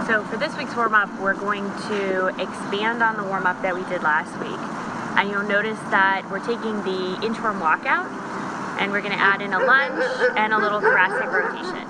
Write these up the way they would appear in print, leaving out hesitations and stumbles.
So for this week's warm-up, we're going to expand on the warm-up that we did last week. And you'll notice that we're taking the inchworm walkout, and we're going to add in a lunge and a little thoracic rotation.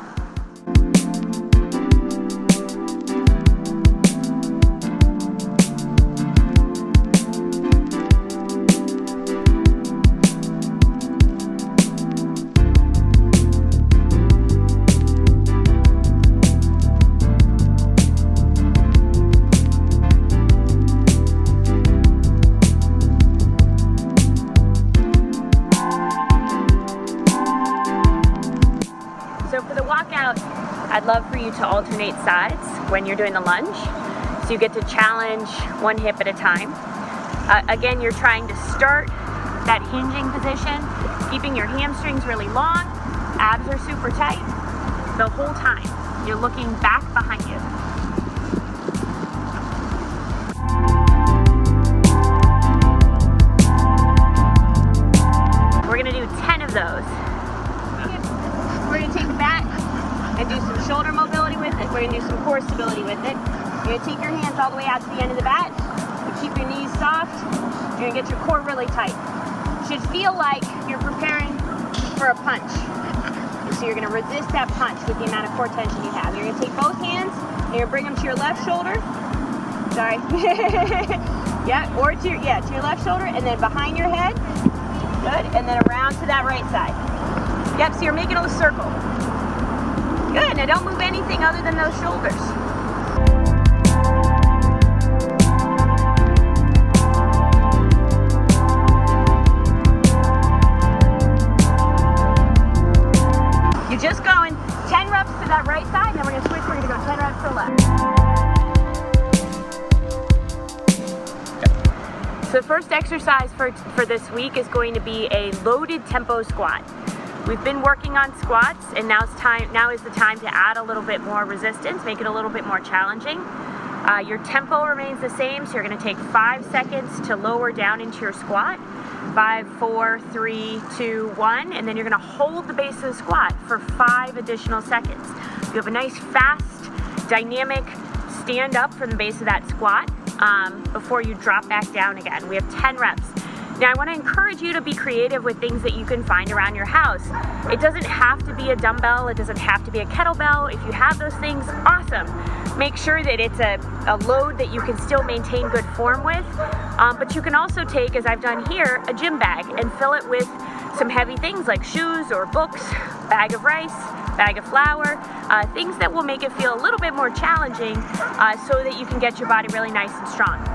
So for the walkout, I'd love for you to alternate sides when you're doing the lunge. So you get to challenge one hip at a time. Again, you're trying to start that hinging position, keeping your hamstrings really long, abs are super tight the whole time. You're looking back behind you. We're gonna do 10 of those. We're going to take the bat and do some shoulder mobility with it. We're going to do some core stability with it. You're going to take your hands all the way out to the end of the bat. You keep your knees soft. You're going to get your core really tight. It should feel like you're preparing for a punch. And so you're going to resist that punch with the amount of core tension you have. You're going to take both hands and you're going to bring them to your left shoulder. Sorry. Yeah, or to your left shoulder, and then behind your head. Good. And then around to that right side. Yep, so you're making a circle. Good, now don't move anything other than those shoulders. You're just going 10 reps to that right side, and then we're gonna switch, we're gonna go 10 reps to the left. So the first exercise for this week is going to be a loaded tempo squat. We've been working on squats, and now is the time to add a little bit more resistance, make it a little bit more challenging. Your tempo remains the same, so you're going to take 5 seconds to lower down into your squat. 5, 4, 3, 2, 1, and then you're going to hold the base of the squat for 5 additional seconds. You have a nice, fast, dynamic stand up from the base of that squat before you drop back down again. We have 10 reps. Now, I want to encourage you to be creative with things that you can find around your house. It doesn't have to be a dumbbell. It doesn't have to be a kettlebell. If you have those things, awesome. Make sure that it's a load that you can still maintain good form with. But you can also take, as I've done here, a gym bag and fill it with some heavy things like shoes or books, bag of rice, bag of flour, things that will make it feel a little bit more challenging so that you can get your body really nice and strong.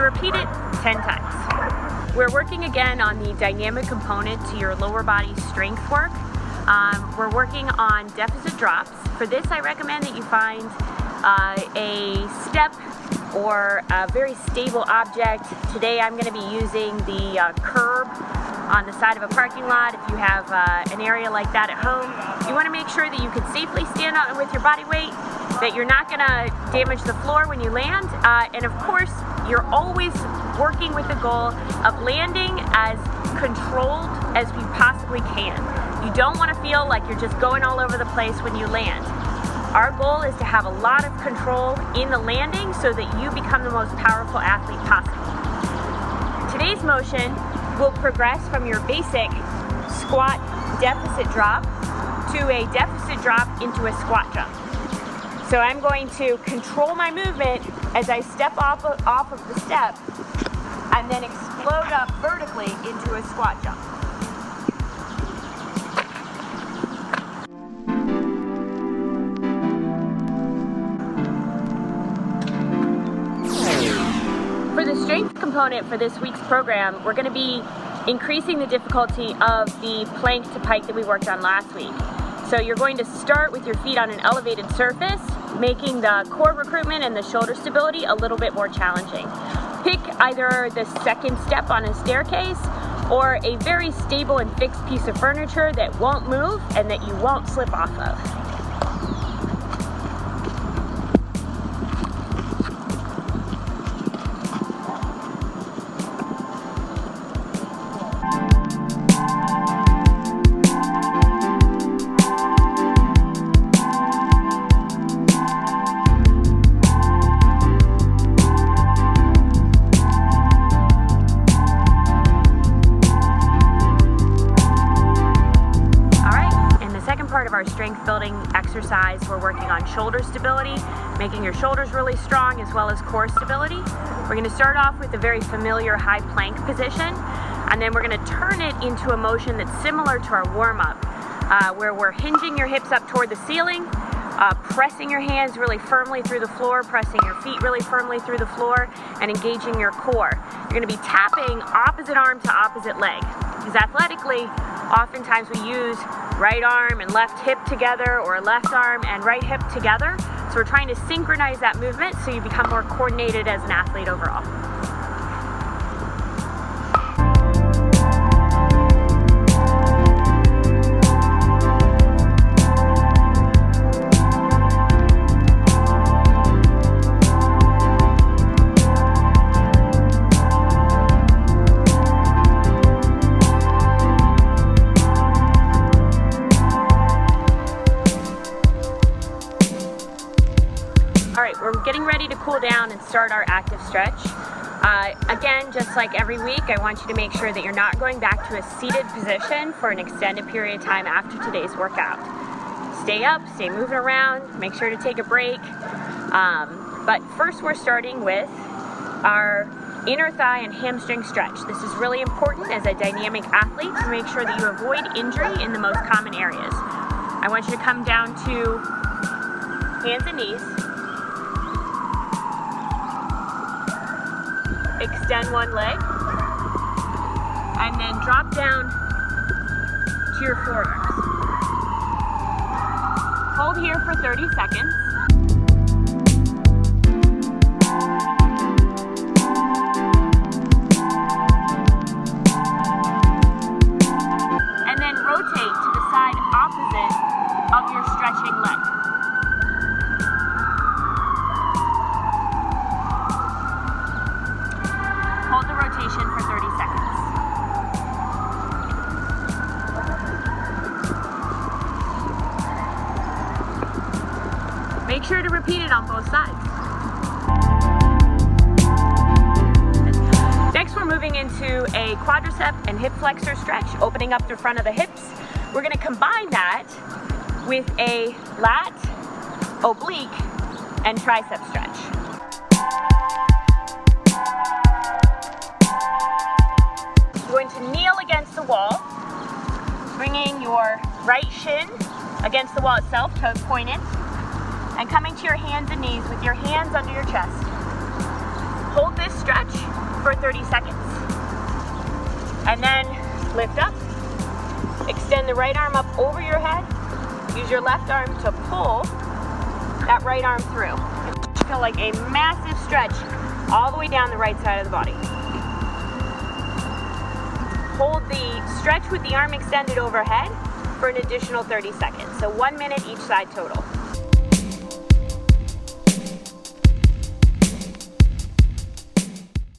Repeat it 10 times. We're working again on the dynamic component to your lower body strength work. We're working on deficit drops. For this, I recommend that you find a step or a very stable object. Today, I'm going to be using the curb on the side of a parking lot. If you have an area like that at home, you want to make sure that you can safely stand up with your body weight, that you're not going to damage the floor when you land, and of course, you're always working with the goal of landing as controlled as we possibly can. You don't want to feel like you're just going all over the place when you land. Our goal is to have a lot of control in the landing so that you become the most powerful athlete possible. Today's motion will progress from your basic squat deficit drop to a deficit drop into a squat jump. So I'm going to control my movement as I step off of the step and then explode up vertically into a squat jump. For the strength component for this week's program, we're going to be increasing the difficulty of the plank to pike that we worked on last week. So you're going to start with your feet on an elevated surface, making the core recruitment and the shoulder stability a little bit more challenging. Pick either the second step on a staircase or a very stable and fixed piece of furniture that won't move and that you won't slip off of. on shoulder stability, making your shoulders really strong as well as core stability. We're going to start off with a very familiar high plank position, and then we're going to turn it into a motion that's similar to our warm-up, where we're hinging your hips up toward the ceiling, pressing your hands really firmly through the floor, pressing your feet really firmly through the floor, and engaging your core. You're going to be tapping opposite arm to opposite leg, because athletically, oftentimes we use right arm and left hip together, or left arm and right hip together. So we're trying to synchronize that movement so you become more coordinated as an athlete overall. All right, we're getting ready to cool down and start our active stretch. Again, just like every week, I want you to make sure that you're not going back to a seated position for an extended period of time after today's workout. Stay up, stay moving around, make sure to take a break. But first we're starting with our inner thigh and hamstring stretch. This is really important as a dynamic athlete to make sure that you avoid injury in the most common areas. I want you to come down to hands and knees. Extend one leg, and then drop down to your forearms. Hold here for 30 seconds. And then rotate to the side opposite of your stretching leg. Hold the rotation for 30 seconds. Make sure to repeat it on both sides. Next, we're moving into a quadricep and hip flexor stretch, opening up the front of the hips. We're going to combine that with a lat, oblique, and tricep stretch. You're going to kneel against the wall, bringing your right shin against the wall itself, toes pointed, and coming to your hands and knees with your hands under your chest. Hold this stretch for 30 seconds. And then lift up, extend the right arm up over your head, use your left arm to pull that right arm through. You feel like a massive stretch all the way down the right side of the body. Hold the stretch with the arm extended overhead for an additional 30 seconds. So 1 minute each side total.